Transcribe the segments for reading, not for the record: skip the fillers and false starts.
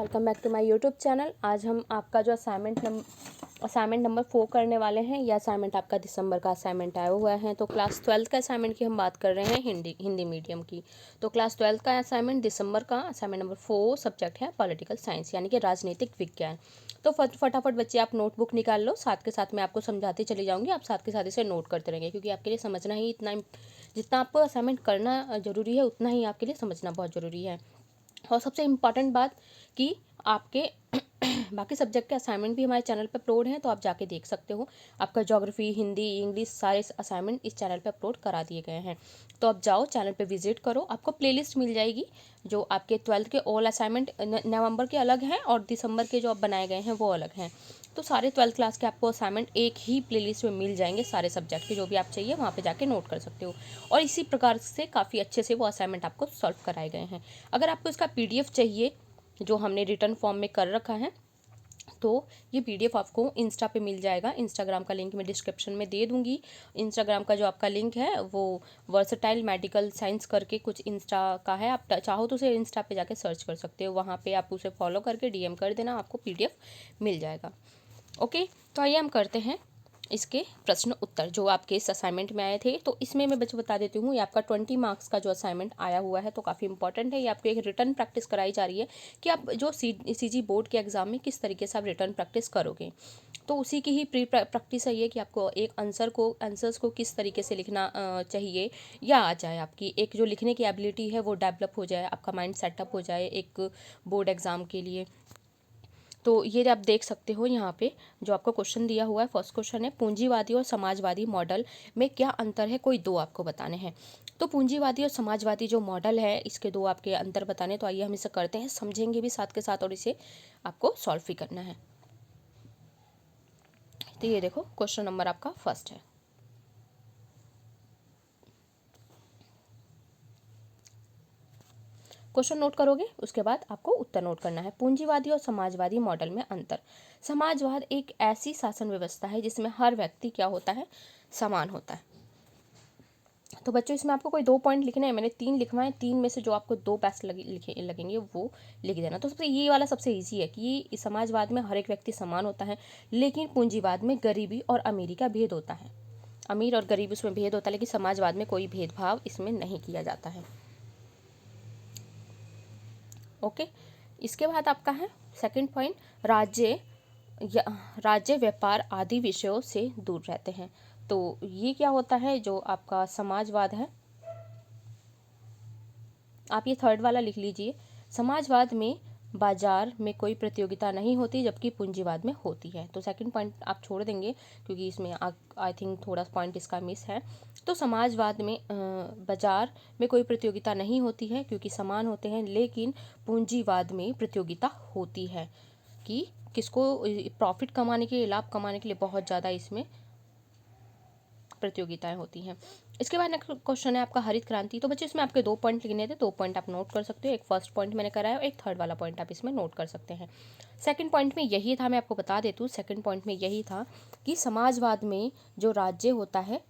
Welcome back to my YouTube channel. आज हम आपका जो असाइनमेंट नंबर 4 करने वाले हैं। यह असाइनमेंट आपका दिसंबर का असाइनमेंट आया हुआ है। तो क्लास 12 का असाइनमेंट की हम बात कर रहे हैं, हिंदी मीडियम की। तो क्लास 12 का असाइनमेंट दिसंबर का असाइनमेंट नंबर 4 सब्जेक्ट है पॉलिटिकल साइंस यानी कि राजनीतिक विज्ञान। तो फटाफट बच्चे आप नोटबुक निकाल लो, साथ के साथ मैं आपको समझाती चली जाऊँगी, आप साथ के साथ इसे नोट करते रहेंगे क्योंकि आपके लिए समझना ही इतना, जितना आपको असाइनमेंट करना ज़रूरी है उतना ही आपके लिए समझना बहुत ज़रूरी है। और सबसे इम्पॉर्टेंट बात कि आपके बाकी सब्जेक्ट के असाइनमेंट भी हमारे चैनल पर अपलोड हैं, तो आप जाके देख सकते हो। आपका ज्योग्राफी, हिंदी, इंग्लिश सारे असाइनमेंट इस चैनल पे अपलोड करा दिए गए हैं। तो आप जाओ चैनल पे विजिट करो, आपको प्लेलिस्ट मिल जाएगी। जो आपके 12th के ऑल असाइनमेंट नवंबर के अलग हैं और दिसंबर के जो अब बनाए गए हैं वो अलग हैं। तो सारे 12th क्लास के आपको असाइनमेंट एक ही प्लेलिस्ट में मिल जाएंगे। सारे सब्जेक्ट के जो भी आप चाहिए वहाँ पे जाके नोट कर सकते हो और इसी प्रकार से काफ़ी अच्छे से वो असाइनमेंट आपको सॉल्व कराए गए हैं। अगर आपको इसका PDF चाहिए जो हमने रिटर्न फॉर्म में कर रखा है, तो ये PDF आपको इंस्टा पे मिल जाएगा। इंस्टाग्राम का लिंक मैं डिस्क्रिप्शन में दे दूंगी। इंस्टाग्राम का जो आपका लिंक है वो वर्सटाइल मेडिकल साइंस करके कुछ इंस्टा का है, आप चाहो तो उसे इंस्टा पे जाके सर्च कर सकते हो। वहाँ पे आप उसे फॉलो करके DM कर देना, आपको PDF मिल जाएगा। ओके, तो आइए हम करते हैं इसके प्रश्न उत्तर जो आपके इस असाइनमेंट में आए थे। तो इसमें मैं बच्चों बता देती हूँ, ये आपका 20 मार्क्स का जो असाइनमेंट आया हुआ है तो काफ़ी इंपॉर्टेंट है। ये आपको एक रिटर्न प्रैक्टिस कराई जा रही है कि आप जो CG बोर्ड के एग्जाम में किस तरीके से आप रिटर्न प्रैक्टिस करोगे। तो उसी की ही प्री प्रैक्टिस है ये कि आपको एक आंसर्स को किस तरीके से लिखना चाहिए या आ जाए, आपकी एक जो लिखने की एबिलिटी है वो डेवलप हो जाए, आपका माइंड सेटअप हो जाए एक बोर्ड एग्ज़ाम के लिए। तो ये आप देख सकते हो यहाँ पे जो आपको क्वेश्चन दिया हुआ है। फर्स्ट क्वेश्चन है, पूंजीवादी और समाजवादी मॉडल में क्या अंतर है, कोई दो आपको बताने हैं। तो पूंजीवादी और समाजवादी जो मॉडल है इसके दो आपके अंतर बताने। तो आइए हम इसे करते हैं, समझेंगे भी साथ के साथ और इसे आपको सॉल्व भी करना है। तो ये देखो क्वेश्चन नंबर आपका फर्स्ट है। क्वेश्चन नोट करोगे उसके बाद आपको उत्तर नोट करना है। पूंजीवादी और समाजवादी मॉडल में अंतर। समाजवाद एक ऐसी शासन व्यवस्था है जिसमें हर व्यक्ति क्या होता है, समान होता है। तो बच्चों इसमें आपको कोई 2 पॉइंट लिखने हैं, मैंने 3 लिखवाए, 3 में से जो आपको 2 बेस्ट लगेंगे वो लिख देना। तो सबसे ये वाला सबसे ईजी है कि समाजवाद में हर एक व्यक्ति समान होता है, लेकिन पूंजीवाद में गरीबी और अमीरी का भेद होता है। अमीर और गरीब उसमें भेद होता है, लेकिन समाजवाद में कोई भेदभाव इसमें नहीं किया जाता है। ओके, इसके बाद आपका है सेकंड पॉइंट, राज्य व्यापार आदि विषयों से दूर रहते हैं। तो ये क्या होता है, जो आपका समाजवाद है, आप ये थर्ड वाला लिख लीजिए। समाजवाद में बाजार में कोई प्रतियोगिता नहीं होती जबकि पूंजीवाद में होती है। तो सेकंड पॉइंट आप छोड़ देंगे क्योंकि इसमें आई थिंक थोड़ा पॉइंट इसका मिस है। तो समाजवाद में बाजार में कोई प्रतियोगिता नहीं होती है क्योंकि समान होते हैं, लेकिन पूंजीवाद में प्रतियोगिता होती है कि किसको प्रॉफिट कमाने के लिए, लाभ कमाने के लिए बहुत ज़्यादा इसमें प्रतियोगिताएं होती हैं। इसके बाद नेक्स्ट क्वेश्चन है आपका हरित क्रांति। तो बच्चे इसमें आपके 2 पॉइंट लिखने थे, 2 पॉइंट आप नोट कर सकते हो। एक फर्स्ट पॉइंट मैंने कराया और एक थर्ड वाला पॉइंट आप इसमें नोट कर सकते हैं। सेकंड पॉइंट में यही था, मैं आपको बता देती हूँ, सेकंड पॉइंट में यही था कि समाजवाद में जो राज्य होता है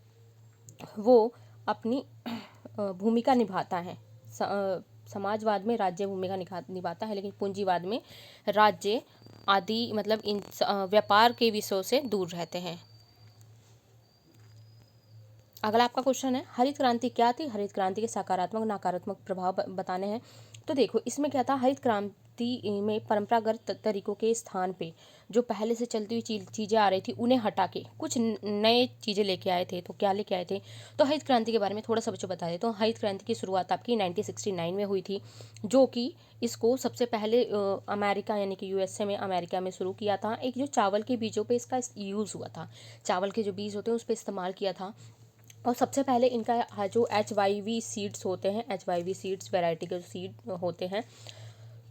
वो अपनी भूमिका निभाता है। समाजवाद में राज्य भूमिका निभाता है, लेकिन पूंजीवाद में राज्य आदि मतलब इन व्यापार के विषयों से दूर रहते हैं। अगला आपका क्वेश्चन है, हरित क्रांति क्या थी, हरित क्रांति के सकारात्मक नकारात्मक प्रभाव बताने हैं। तो देखो इसमें क्या था, हरित क्रांति में परंपरागत तरीकों के स्थान पे जो पहले से चलती हुई चीज़ें आ रही थी उन्हें हटा के कुछ नए चीज़ें लेके आए थे। तो क्या लेके आए थे, तो हरित क्रांति के बारे में थोड़ा सा बच्चों बता देते। तो हरित क्रांति की शुरुआत आपकी 1969 में हुई थी, जो कि इसको सबसे पहले अमेरिका यानी कि USA में, अमेरिका में शुरू किया था। एक जो चावल के बीजों पे इसका यूज़ हुआ था, चावल के जो बीज होते हैं उस पर इस्तेमाल किया था। और सबसे पहले इनका जो HYV सीड्स होते हैं, HYV सीड्स वैरायटी के सीड होते हैं,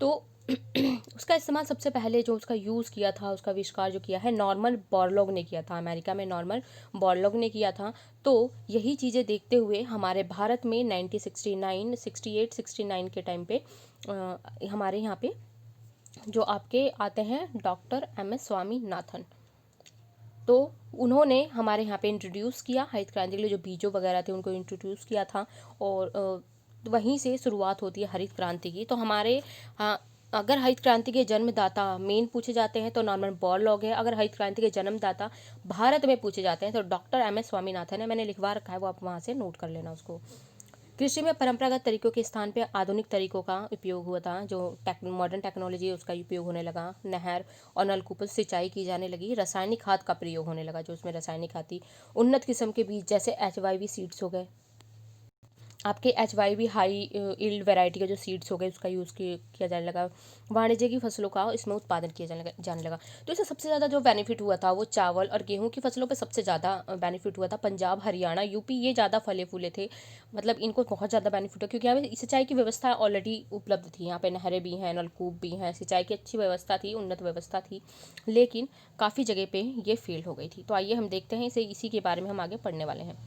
तो उसका इस्तेमाल सबसे पहले जो उसका यूज़ किया था, उसका आविष्कार जो किया है नॉर्मन बोरलॉग ने किया था। अमेरिका में नॉर्मन बोरलॉग ने किया था। तो यही चीज़ें देखते हुए हमारे भारत में 1969, 68, 69 के टाइम पे हमारे यहाँ पे जो आपके आते हैं डॉक्टर MS स्वामीनाथन, तो उन्होंने हमारे यहाँ पे इंट्रोड्यूस किया हरित क्रांति के लिए, जो बीजों वगैरह थे उनको इंट्रोड्यूस किया था और वहीं से शुरुआत होती है हरित क्रांति की। तो हमारे अगर हरित क्रांति के जन्मदाता मेन पूछे जाते हैं तो नॉर्मन बोरलॉग है। अगर हरित क्रांति के जन्मदाता भारत में पूछे जाते हैं तो डॉक्टर एम एस स्वामीनाथन है। मैंने लिखवा रखा है, वो आप वहाँ से नोट कर लेना उसको। कृषि में परंपरागत तरीकों के स्थान पे आधुनिक तरीकों का उपयोग हुआ था। जो मॉडर्न टेक्नोलॉजी है उसका उपयोग होने लगा। नहर और नलकूपों से सिंचाई की जाने लगी। रासायनिक खाद का प्रयोग होने लगा, जो उसमें रासायनिक खाद थी। उन्नत किस्म के बीज जैसे HYV सीड्स हो गए, आपके HYV हाई यील्ड वैरायटी के जो सीड्स हो गए उसका यूज़ किया जाने लगा। वाणिज्य की फसलों का इसमें उत्पादन किया जाने लगा। तो इससे सबसे ज़्यादा जो बेनिफिट हुआ था वो चावल और गेहूं की फसलों पे सबसे ज़्यादा बेनिफिट हुआ था। पंजाब, हरियाणा, यूपी ये ज़्यादा फले फूले थे, मतलब इनको बहुत ज़्यादा बेनिफिट हुआ क्योंकि यहाँ पे सिंचाई की व्यवस्था ऑलरेडी उपलब्ध थी। यहाँ पे नहरें भी हैं, नलकूप भी हैं, सिंचाई की अच्छी व्यवस्था थी, उन्नत व्यवस्था थी, लेकिन काफ़ी जगह पे ये फेल हो गई थी। तो आइए हम देखते हैं इसी के बारे में हम आगे पढ़ने वाले हैं।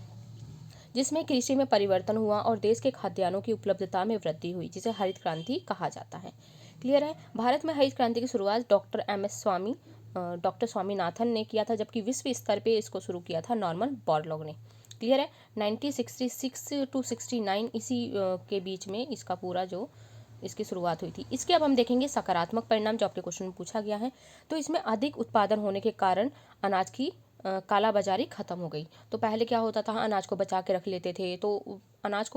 जिसमें कृषि में परिवर्तन हुआ और देश के खाद्यान्नों की उपलब्धता में वृद्धि हुई, जिसे हरित क्रांति कहा जाता है। क्लियर है। भारत में हरित क्रांति की शुरुआत डॉक्टर स्वामीनाथन ने किया था, जबकि विश्व स्तर पे इसको शुरू किया था नॉर्मन बोरलॉग ने। क्लियर है। 1966 टू 69 इसी के बीच में इसका पूरा जो इसकी शुरुआत हुई थी। इसके अब हम देखेंगे सकारात्मक परिणाम, जो आपके क्वेश्चन में पूछा गया है। तो इसमें अधिक उत्पादन होने के कारण अनाज की कालाबाजारी खत्म हो गई। तो पहले क्या होता था, अनाज को बचा के रख लेते थे, तो अनाज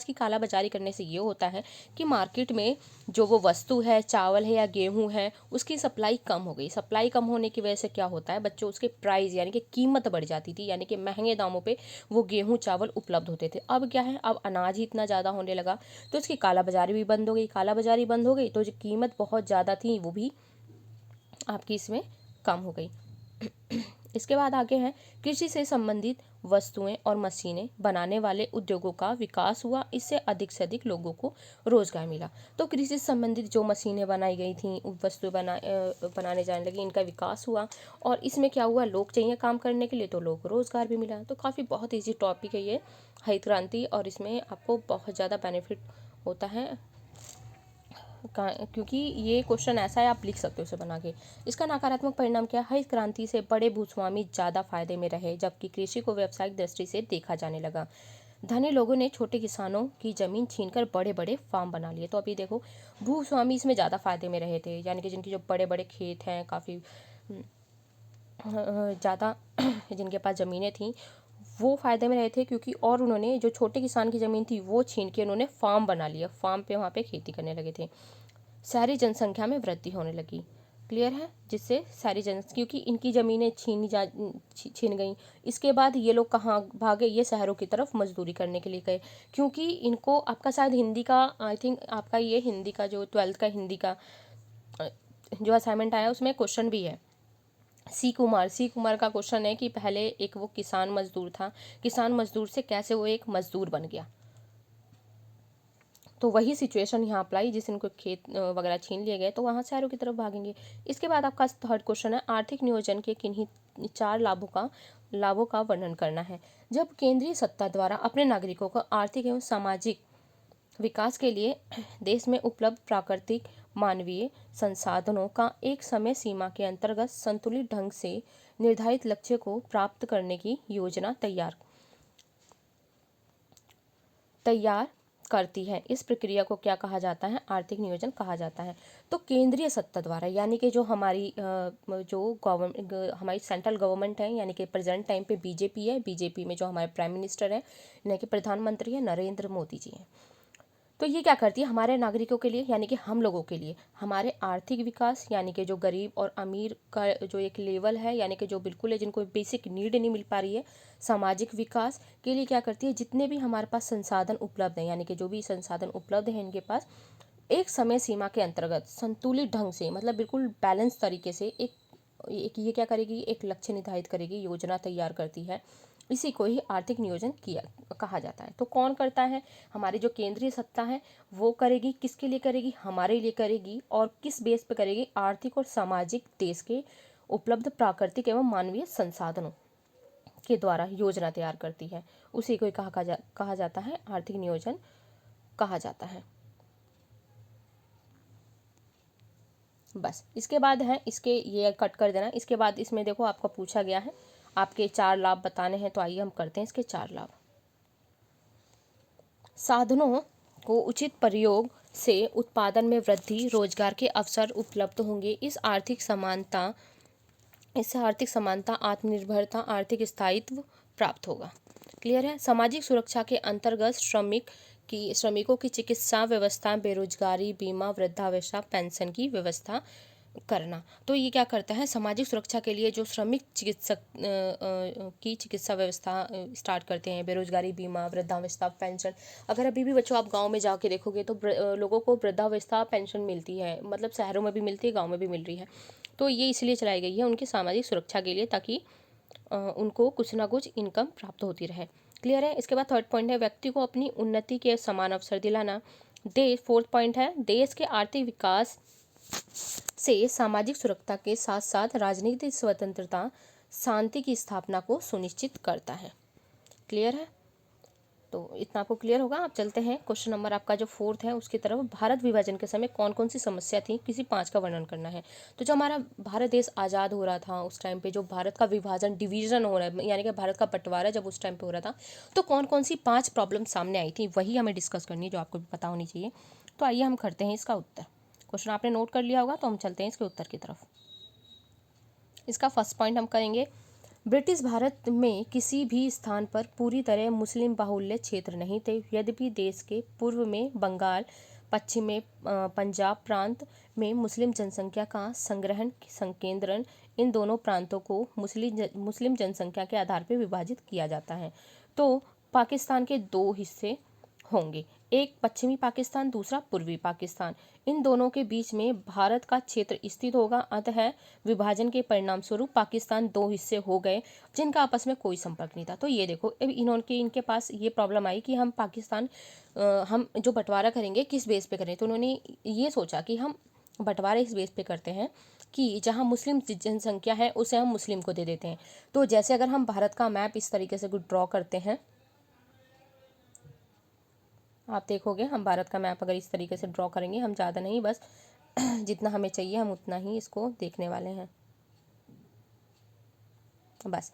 की कालाबाजारी करने से ये होता है कि मार्केट में जो वो वस्तु है, चावल है या गेहूं है, उसकी सप्लाई कम हो गई। सप्लाई कम होने की वजह से क्या होता है बच्चों, उसके प्राइस यानी कि कीमत बढ़ जाती थी, यानी कि महंगे दामों पे वो गेहूं चावल उपलब्ध होते थे। अब क्या है, अब अनाज ही इतना ज़्यादा होने लगा तो इसकी कालाबाजारी भी बंद हो गई। कालाबाजारी बंद हो गई तो जो कीमत बहुत ज़्यादा थी वो भी आपकी इसमें कम हो गई। इसके बाद आगे है कृषि से संबंधित वस्तुएं और मशीनें बनाने वाले उद्योगों का विकास हुआ। इससे अधिक से अधिक लोगों को रोजगार मिला। तो कृषि से संबंधित जो मशीनें बनाई गई थी, वस्तुएं बनाने जाने लगी, इनका विकास हुआ और इसमें क्या हुआ, लोग चाहिए काम करने के लिए तो लोग को रोजगार भी मिला। तो काफ़ी बहुत ईजी टॉपिक है ये हरित क्रांति, और इसमें आपको बहुत ज़्यादा बेनिफिट होता है क्योंकि ये क्वेश्चन ऐसा है, आप लिख सकते हो उसे बना के। इसका नकारात्मक परिणाम क्या है, हरित क्रांति से बड़े भूस्वामी ज़्यादा फायदे में रहे, जबकि कृषि को व्यावसायिक दृष्टि से देखा जाने लगा। धनी लोगों ने छोटे किसानों की जमीन छीनकर बड़े बड़े फार्म बना लिए। तो अभी देखो, भूस्वामी इसमें ज़्यादा फायदे में रहे थे, यानी कि जिनकी जो बड़े बड़े खेत हैं, काफ़ी ज़्यादा जिनके पास ज़मीनें थीं वो फ़ायदे में रहे थे, क्योंकि और उन्होंने जो छोटे किसान की ज़मीन थी वो छीन के उन्होंने फार्म बना लिया, फार्म पे वहाँ पे खेती करने लगे थे। शहरी जनसंख्या में वृद्धि होने लगी। क्लियर है। जिससे क्योंकि इनकी ज़मीनें छीन गई। इसके बाद ये लोग कहाँ भागे, ये शहरों की तरफ मजदूरी करने के लिए गए, क्योंकि इनको आपका शायद हिंदी का, आई थिंक आपका ये हिंदी का जो 12th का हिंदी का जो असाइनमेंट आया उसमें क्वेश्चन भी है। सी कुमार का क्वेश्चन है कि पहले एक वो किसान मजदूर था, किसान मजदूर से कैसे वो एक मजदूर बन गया। तो वही सिचुएशन यहाँ अप्लाई, जिस इनको खेत वगैरह छीन लिए गए तो वहाँ शहरों की तरफ भागेंगे। इसके बाद आपका थर्ड क्वेश्चन है आर्थिक नियोजन के किन्हीं 4 लाभों का वर्णन करना है। जब केंद्रीय सत्ता द्वारा अपने नागरिकों को आर्थिक एवं सामाजिक विकास के लिए देश में उपलब्ध प्राकृतिक मानवीय संसाधनों का एक समय सीमा के अंतर्गत संतुलित ढंग से निर्धारित लक्ष्य को प्राप्त करने की योजना तैयार करती है, इस प्रक्रिया को क्या कहा जाता है, आर्थिक नियोजन कहा जाता है। तो केंद्रीय सत्ता द्वारा, यानी कि जो हमारी हमारी सेंट्रल गवर्नमेंट है, यानी कि प्रेजेंट टाइम पे बीजेपी है, बीजेपी में जो हमारे प्राइम मिनिस्टर है, यानी कि प्रधानमंत्री है, नरेंद्र मोदी जी हैं। तो ये क्या करती है, हमारे नागरिकों के लिए यानी कि हम लोगों के लिए हमारे आर्थिक विकास, यानी कि जो गरीब और अमीर का जो एक लेवल है, यानी कि जो बिल्कुल है जिनको बेसिक नीड नहीं मिल पा रही है, सामाजिक विकास के लिए क्या करती है, जितने भी हमारे पास संसाधन उपलब्ध हैं, यानी कि जो भी संसाधन उपलब्ध हैं इनके पास, एक समय सीमा के अंतर्गत संतुलित ढंग से, मतलब बिल्कुल बैलेंस तरीके से एक ये क्या करेगी, एक लक्ष्य निर्धारित करेगी, योजना तैयार करती है। इसी को ही आर्थिक नियोजन कहा जाता है। तो कौन करता है, हमारी जो केंद्रीय सत्ता है वो करेगी, किसके लिए करेगी, हमारे लिए करेगी, और किस बेस पे करेगी, आर्थिक और सामाजिक देश के उपलब्ध प्राकृतिक एवं मानवीय संसाधनों के द्वारा योजना तैयार करती है। उसी को कहा जाता है आर्थिक नियोजन कहा जाता है। बस इसके बाद है, इसके ये कट कर देना। इसके बाद इसमें देखो आपका पूछा गया है आपके 4 लाभ बताने हैं, तो आइए हम करते हैं इसके 4 लाभ। साधनों को उचित प्रयोग से उत्पादन में वृद्धि, रोजगार के अवसर उपलब्ध होंगे। इससे आर्थिक समानता, आत्मनिर्भरता, आर्थिक स्थायित्व प्राप्त होगा। क्लियर है। सामाजिक सुरक्षा के अंतर्गत श्रमिकों की चिकित्सा व्यवस्था, बेरोजगारी बीमा, वृद्धावस्था पेंशन की व्यवस्था करना। तो ये क्या करता है, सामाजिक सुरक्षा के लिए जो श्रमिक चिकित्सक की चिकित्सा व्यवस्था स्टार्ट करते हैं, बेरोजगारी बीमा, वृद्धावस्था पेंशन। अगर अभी भी बच्चों आप गांव में जाके देखोगे तो लोगों को वृद्धावस्था पेंशन मिलती है, मतलब शहरों में भी मिलती है, गांव में भी मिल रही है। तो ये इसलिए चलाई गई है उनकी सामाजिक सुरक्षा के लिए, ताकि उनको कुछ ना कुछ इनकम प्राप्त होती रहे। क्लियर है। इसके बाद थर्ड पॉइंट है व्यक्ति को अपनी उन्नति के समान अवसर दिलाना। फोर्थ पॉइंट है देश के आर्थिक विकास से सामाजिक सुरक्षा के साथ साथ राजनीतिक स्वतंत्रता, शांति की स्थापना को सुनिश्चित करता है। क्लियर है। तो इतना आपको क्लियर होगा। आप चलते हैं क्वेश्चन नंबर आपका जो फोर्थ है उसकी तरफ। भारत विभाजन के समय कौन कौन सी समस्या थी, किसी 5 का वर्णन करना है। तो जब हमारा भारत देश आज़ाद हो रहा था उस टाइम पे, जो भारत का विभाजन डिवीजन हो रहा है, यानी कि भारत का बंटवारा जब उस टाइम पे हो रहा था, तो कौन कौन सी 5 प्रॉब्लम सामने आई थी, वही हमें डिस्कस करनी है, जो आपको भी पता होनी चाहिए। तो आइए हम करते हैं इसका उत्तर। क्वेश्चन आपने नोट कर लिया होगा, तो हम चलते हैं इसके उत्तर की तरफ। इसका फर्स्ट पॉइंट हम करेंगे, ब्रिटिश भारत में किसी भी स्थान पर पूरी तरह मुस्लिम बाहुल्य क्षेत्र नहीं थे। यद्यपि देश के पूर्व में बंगाल, पश्चिम में पंजाब प्रांत में मुस्लिम जनसंख्या का संग्रहण संकेंद्रण, इन दोनों प्रांतों को मुस्लिम जनसंख्या के आधार पर विभाजित किया जाता है। तो पाकिस्तान के 2 हिस्से होंगे, एक पश्चिमी पाकिस्तान, दूसरा पूर्वी पाकिस्तान। इन दोनों के बीच में भारत का क्षेत्र स्थित होगा। अतः विभाजन के परिणाम स्वरूप पाकिस्तान 2 हिस्से हो गए जिनका आपस में कोई संपर्क नहीं था। तो ये देखो, अब इनके पास ये प्रॉब्लम आई कि हम पाकिस्तान हम जो बंटवारा करेंगे किस बेस पे करें। तो उन्होंने ये सोचा कि हम बंटवारा इस बेस पे करते हैं कि जहाँ मुस्लिम जनसंख्या है उसे हम मुस्लिम को दे देते हैं। तो जैसे अगर हम भारत का मैप इस तरीके से ड्रॉ करते हैं, आप देखोगे हम भारत का मैप अगर इस तरीके से ड्रॉ करेंगे, हम ज़्यादा नहीं, बस जितना हमें चाहिए हम उतना ही इसको देखने वाले हैं, बस,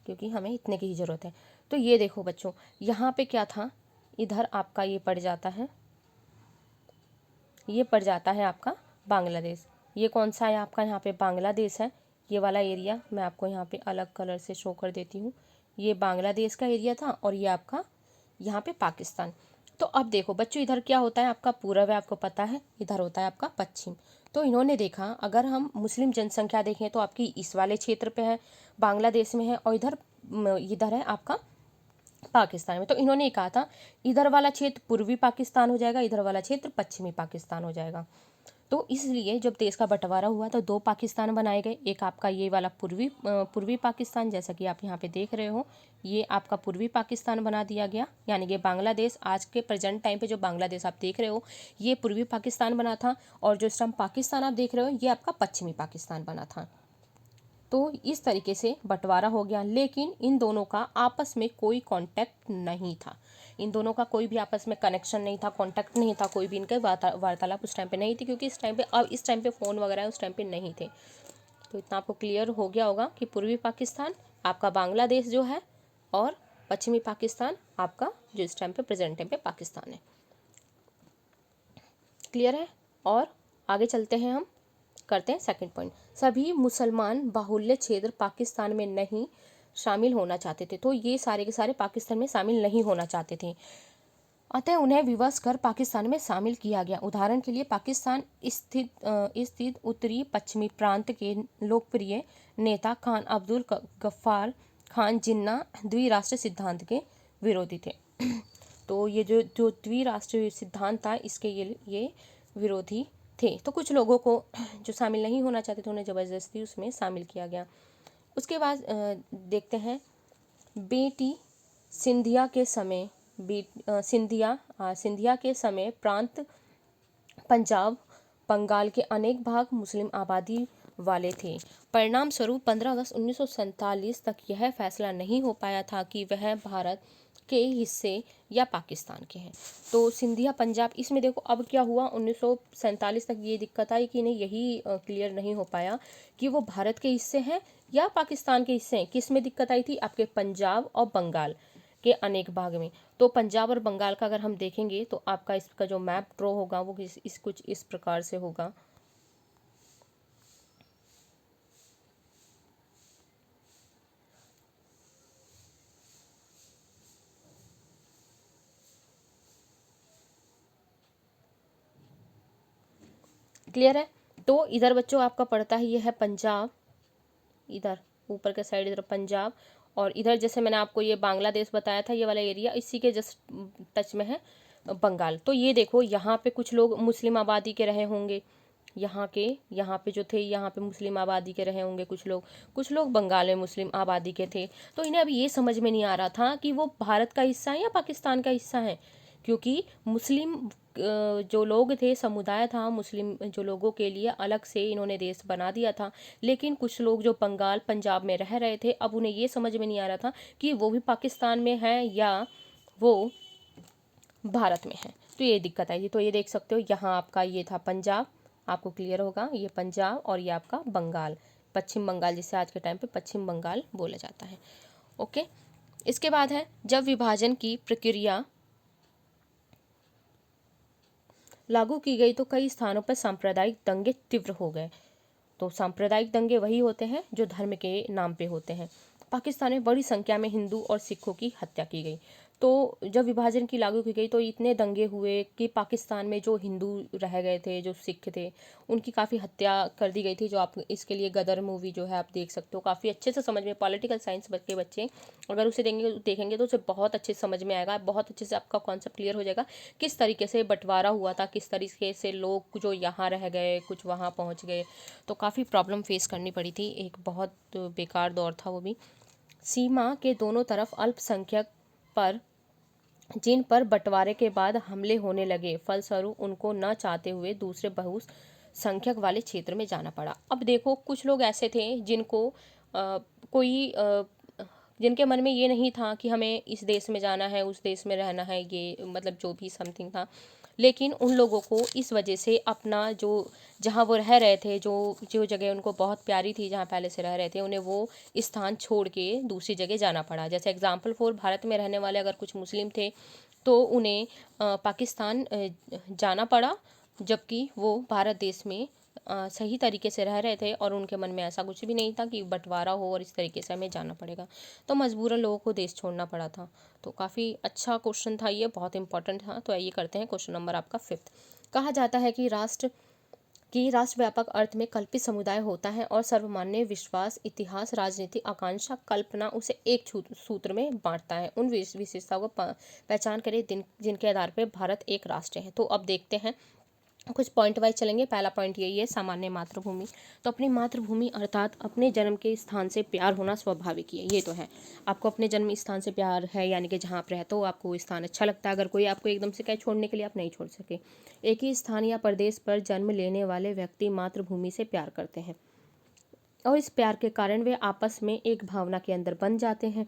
क्योंकि हमें इतने की ही ज़रूरत है। तो ये देखो बच्चों, यहाँ पे क्या था, इधर आपका ये पड़ जाता है, ये पड़ जाता है आपका बांग्लादेश। ये कौन सा है आपका, यहाँ पे बांग्लादेश है। ये वाला एरिया मैं आपको यहाँ पे अलग कलर से शो कर देती हूँ। ये बांग्लादेश का एरिया था और ये आपका यहाँ पे पाकिस्तान। तो अब देखो बच्चों, इधर क्या होता है, आपका पूर्व है, आपको पता है, इधर होता है आपका पश्चिम। तो इन्होंने देखा अगर हम मुस्लिम जनसंख्या देखें तो आपकी इस वाले क्षेत्र पे है, बांग्लादेश में है, और इधर है आपका पाकिस्तान में। तो इन्होंने कहा था इधर वाला क्षेत्र पूर्वी पाकिस्तान हो जाएगा, इधर वाला क्षेत्र पश्चिमी पाकिस्तान हो जाएगा। तो इसलिए जब देश का बंटवारा हुआ तो 2 पाकिस्तान बनाए गए। एक आपका ये वाला पूर्वी पाकिस्तान, जैसा कि आप यहाँ पे देख रहे हो, ये आपका पूर्वी पाकिस्तान बना दिया गया, यानी कि बांग्लादेश, आज के प्रेजेंट टाइम पे जो बांग्लादेश आप देख रहे हो ये पूर्वी पाकिस्तान बना था, और जो इस टाइम पाकिस्तान आप देख रहे हो ये आपका पश्चिमी पाकिस्तान बना था। तो इस तरीके से बंटवारा हो गया, लेकिन इन दोनों का आपस में कोई कांटेक्ट नहीं था। इन दोनों का कोई भी आपस में कनेक्शन नहीं था, कांटेक्ट नहीं था, कोई भी इनके वार्तालाप उस टाइम पे नहीं थी, क्योंकि इस टाइम पे फ़ोन वगैरह उस टाइम पे नहीं थे। तो इतना आपको क्लियर हो गया होगा कि पूर्वी पाकिस्तान आपका बांग्लादेश जो है, और पश्चिमी पाकिस्तान आपका जो इस टाइम पे प्रेजेंट टाइम पे पाकिस्तान है। क्लियर है। और आगे चलते हैं, हम करते हैं सेकंड पॉइंट। सभी मुसलमान बाहुल्य क्षेत्र पाकिस्तान में नहीं शामिल होना चाहते थे। तो ये सारे के सारे पाकिस्तान में शामिल नहीं होना चाहते थे, अतः उन्हें विवश कर पाकिस्तान में शामिल किया गया। उदाहरण के लिए पाकिस्तान स्थित उत्तरी पश्चिमी प्रांत के लोकप्रिय नेता खान अब्दुल गफ्फार खान जिन्ना द्विराष्ट्र सिद्धांत के विरोधी थे। तो ये जो द्विराष्ट्र सिद्धांत था इसके ये विरोधी थे। तो कुछ लोगों को जो शामिल नहीं होना चाहते थे उन्हें ज़बरदस्ती उसमें शामिल किया गया। उसके बाद देखते हैं, बेटी सिंधिया के समय सिंधिया के समय प्रांत पंजाब बंगाल के अनेक भाग मुस्लिम आबादी वाले थे। परिणाम स्वरूप 15 अगस्त 1947 तक यह फैसला नहीं हो पाया था कि वह भारत के हिस्से या पाकिस्तान के हैं। तो सिंधिया पंजाब, इसमें देखो अब क्या हुआ, 1947 तक ये दिक्कत आई कि नहीं, यही क्लियर नहीं हो पाया कि वो भारत के हिस्से हैं या पाकिस्तान के हिस्से हैं। किस में दिक्कत आई थी, आपके पंजाब और बंगाल के अनेक भाग में। तो तो पंजाब और बंगाल का अगर हम देखेंगे तो आपका इसका जो मैप ड्रॉ होगा वो कुछ इस प्रकार से होगा। क्लियर है। तो इधर बच्चों आपका पड़ता है, ये है पंजाब, इधर ऊपर के साइड इधर पंजाब, और इधर जैसे मैंने आपको ये बांग्लादेश बताया था, ये वाला एरिया इसी के जस्ट टच में है बंगाल। तो ये देखो यहाँ पे कुछ लोग मुस्लिम आबादी के रहे होंगे, यहाँ पे जो थे यहाँ पे मुस्लिम आबादी के रहे होंगे कुछ लोग बंगाल में मुस्लिम आबादी के थे। तो इन्हें अभी ये समझ में नहीं आ रहा था कि वो भारत का हिस्सा है या पाकिस्तान का हिस्सा है, क्योंकि मुस्लिम जो लोग थे, समुदाय था मुस्लिम जो लोगों के लिए अलग से इन्होंने देश बना दिया था। लेकिन कुछ लोग जो बंगाल पंजाब में रह रहे थे, अब उन्हें ये समझ में नहीं आ रहा था कि वो भी पाकिस्तान में है या वो भारत में है। तो ये दिक्कत आई थी। तो ये देख सकते हो यहाँ आपका ये था पंजाब, आपको क्लियर होगा, ये पंजाब, और ये आपका बंगाल, पश्चिम बंगाल, जिसे आज के टाइम पे पश्चिम बंगाल बोला जाता है। ओके, इसके बाद है जब विभाजन की प्रक्रिया लागू की गई तो कई स्थानों पर सांप्रदायिक दंगे तीव्र हो गए। तो सांप्रदायिक दंगे वही होते हैं जो धर्म के नाम पे होते हैं। पाकिस्तान में बड़ी संख्या में हिंदू और सिखों की हत्या की गई। तो जब विभाजन की लागू की गई तो इतने दंगे हुए कि पाकिस्तान में जो हिंदू रह गए थे, जो सिख थे, उनकी काफ़ी हत्या कर दी गई थी। जो आप इसके लिए गदर मूवी जो है आप देख सकते हो, काफ़ी अच्छे से समझ में, पॉलिटिकल साइंस के बच्चे अगर उसे देखेंगे तो उसे बहुत अच्छे से समझ में आएगा, बहुत अच्छे से आपका कॉन्सेप्ट क्लियर हो जाएगा किस तरीके से बंटवारा हुआ था, किस तरीके से लोग जो यहाँ रह गए कुछ वहाँ पहुँच गए। तो काफ़ी प्रॉब्लम फेस करनी पड़ी थी, एक बहुत बेकार दौर था वो भी। सीमा के दोनों तरफ अल्पसंख्यक पर जिन पर बंटवारे के बाद हमले होने लगे, फलस्वरूप उनको न चाहते हुए दूसरे बहुसंख्यक वाले क्षेत्र में जाना पड़ा। अब देखो कुछ लोग ऐसे थे जिनको कोई जिनके मन में ये नहीं था कि हमें इस देश में जाना है, उस देश में रहना है, ये मतलब जो भी समथिंग था, लेकिन उन लोगों को इस वजह से अपना जो जहाँ वो रह रहे थे, जो जो जगह उनको बहुत प्यारी थी, जहाँ पहले से रह रहे थे, उन्हें वो स्थान छोड़ के दूसरी जगह जाना पड़ा। जैसे एग्जाम्पल फॉर भारत में रहने वाले अगर कुछ मुस्लिम थे तो उन्हें पाकिस्तान जाना पड़ा, जबकि वो भारत देश में सही तरीके से रह रहे थे और उनके मन में ऐसा कुछ भी नहीं था कि बंटवारा हो और इस तरीके से हमें जाना पड़ेगा। तो मजबूरन लोगों को देश छोड़ना पड़ा था। तो काफ़ी अच्छा क्वेश्चन था, ये बहुत इंपॉर्टेंट था। तो आइए करते हैं क्वेश्चन नंबर आपका 5th। कहा जाता है कि राष्ट्रव्यापक अर्थ में कल्पित समुदाय होता है और सर्वमान्य विश्वास, इतिहास, राजनीतिक आकांक्षा, कल्पना उसे एक सूत्र में बांटता है। उन विशेषताओं को पहचान करें जिनके आधार पर भारत एक राष्ट्र है। तो अब देखते हैं, कुछ पॉइंट वाइज चलेंगे। पहला पॉइंट यही है, सामान्य मातृभूमि। तो अपनी मातृभूमि अर्थात अपने जन्म के स्थान से प्यार होना स्वाभाविक है, ये तो है। आपको अपने जन्म स्थान से प्यार है, यानी कि जहाँ आप रहते हो आपको वो स्थान अच्छा लगता है। अगर कोई आपको एकदम से कहे छोड़ने के लिए, आप नहीं छोड़ सके। एक ही स्थान या प्रदेश पर जन्म लेने वाले व्यक्ति मातृभूमि से प्यार करते हैं और इस प्यार के कारण वे आपस में एक भावना के अंदर बन जाते हैं।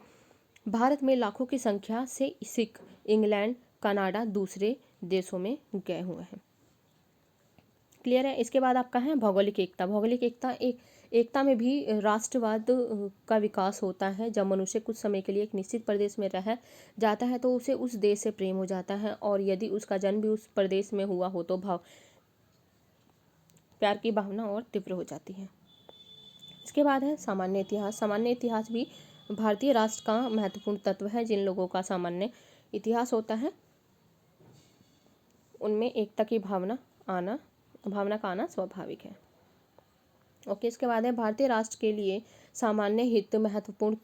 भारत में लाखों की संख्या से सिख इंग्लैंड, कनाडा, दूसरे देशों में गए हुए हैं। क्लियर है। इसके बाद आपका है भौगोलिक एकता। भौगोलिक एकता में भी राष्ट्रवाद का विकास होता है। जब मनुष्य कुछ समय के लिए एक निश्चित प्रदेश में रह जाता है तो उसे उस देश से प्रेम हो जाता है, और यदि उसका जन्म भी उस प्रदेश में हुआ हो तो प्यार की भावना और तीव्र हो जाती है। इसके बाद है सामान्य इतिहास। सामान्य इतिहास भी भारतीय राष्ट्र का महत्वपूर्ण तत्व है। जिन लोगों का सामान्य इतिहास होता है उनमें एकता की भावना का आना स्वाभाविक है। ओके, इसके बाद है भारतीय राष्ट्र के लिए सामान्य हित महत्वपूर्ण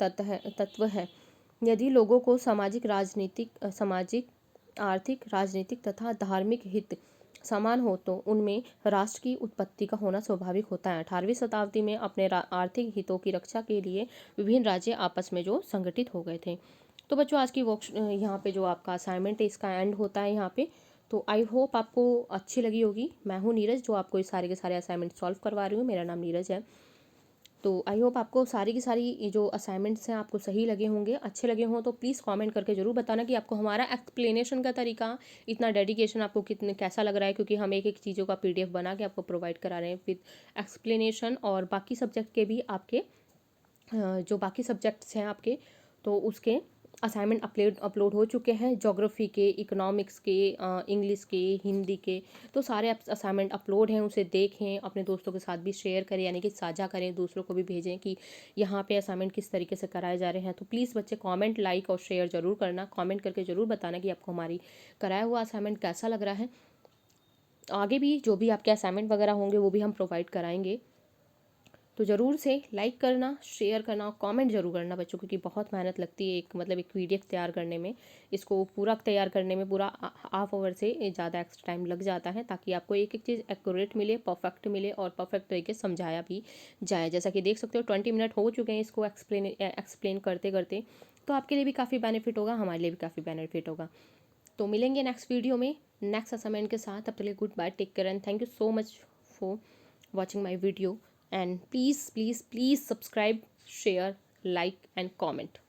तत्व है। यदि लोगों को सामाजिक, आर्थिक, राजनीतिक तथा धार्मिक हित समान हो तो उनमें राष्ट्र की उत्पत्ति का होना स्वाभाविक होता है। 18वीं शताब्दी में अपने आर्थिक हितों की रक्षा के लिए विभिन्न राज्य आपस में जो संगठित हो गए थे। तो बच्चों आज की यहाँ पे जो आपका असाइनमेंट है इसका एंड होता है यहाँ पे। तो आई होप आपको अच्छी लगी होगी। मैं हूँ नीरज, जो आपको ये सारे के सारे असाइनमेंट सॉल्व करवा रही हूँ। मेरा नाम नीरज है। तो आई होप आपको सारी की सारी जो असाइनमेंट्स हैं आपको सही लगे होंगे, अच्छे लगे हों। तो प्लीज़ कमेंट करके ज़रूर बताना कि आपको हमारा एक्सप्लेनेशन का तरीका, इतना डेडिकेशन आपको कैसा लग रहा है, क्योंकि हम एक एक चीज़ों का PDF बना के आपको प्रोवाइड करा रहे हैं विद एक्सप्लेनेशन। और बाकी सब्जेक्ट के भी आपके जो बाकी सब्जेक्ट्स हैं आपके, तो उसके असाइनमेंट अपलोड हो चुके हैं, ज्योग्राफी के, इकोनॉमिक्स के, इंग्लिश के, हिंदी के, तो सारे असाइनमेंट अपलोड हैं, उसे देखें, अपने दोस्तों के साथ भी शेयर करें, यानी कि साझा करें, दूसरों को भी भेजें कि यहाँ पे असाइनमेंट किस तरीके से कराए जा रहे हैं। तो प्लीज़ बच्चे कमेंट, लाइक और शेयर ज़रूर करना, कमेंट करके ज़रूर बताना कि आपको हमारी कराया हुआ असाइनमेंट कैसा लग रहा है। आगे भी जो भी आपके असाइनमेंट वगैरह होंगे वो भी हम प्रोवाइड कराएंगे, तो ज़रूर से लाइक करना, शेयर करना और कमेंट ज़रूर करना बच्चों, क्योंकि बहुत मेहनत लगती है एक मतलब एक पीडीएफ तैयार करने में। इसको पूरा तैयार करने में पूरा हाफ आवर से ज़्यादा एक्स्ट्रा टाइम लग जाता है, ताकि आपको एक एक चीज़ एक्यूरेट मिले, परफेक्ट मिले और परफेक्ट तरीके से समझाया भी जाए। जैसा कि देख सकते हो 20 मिनट हो चुके हैं इसको एक्सप्लेन करते करते, तो आपके लिए भी काफ़ी बेनिफिट होगा, हमारे लिए भी काफ़ी बेनिफिट होगा। तो मिलेंगे नेक्स्ट वीडियो में नेक्स्ट असाइनमेंट के साथ। अब तक good bye, take care and thank you so much for watching my video, and please subscribe, share, like and comment.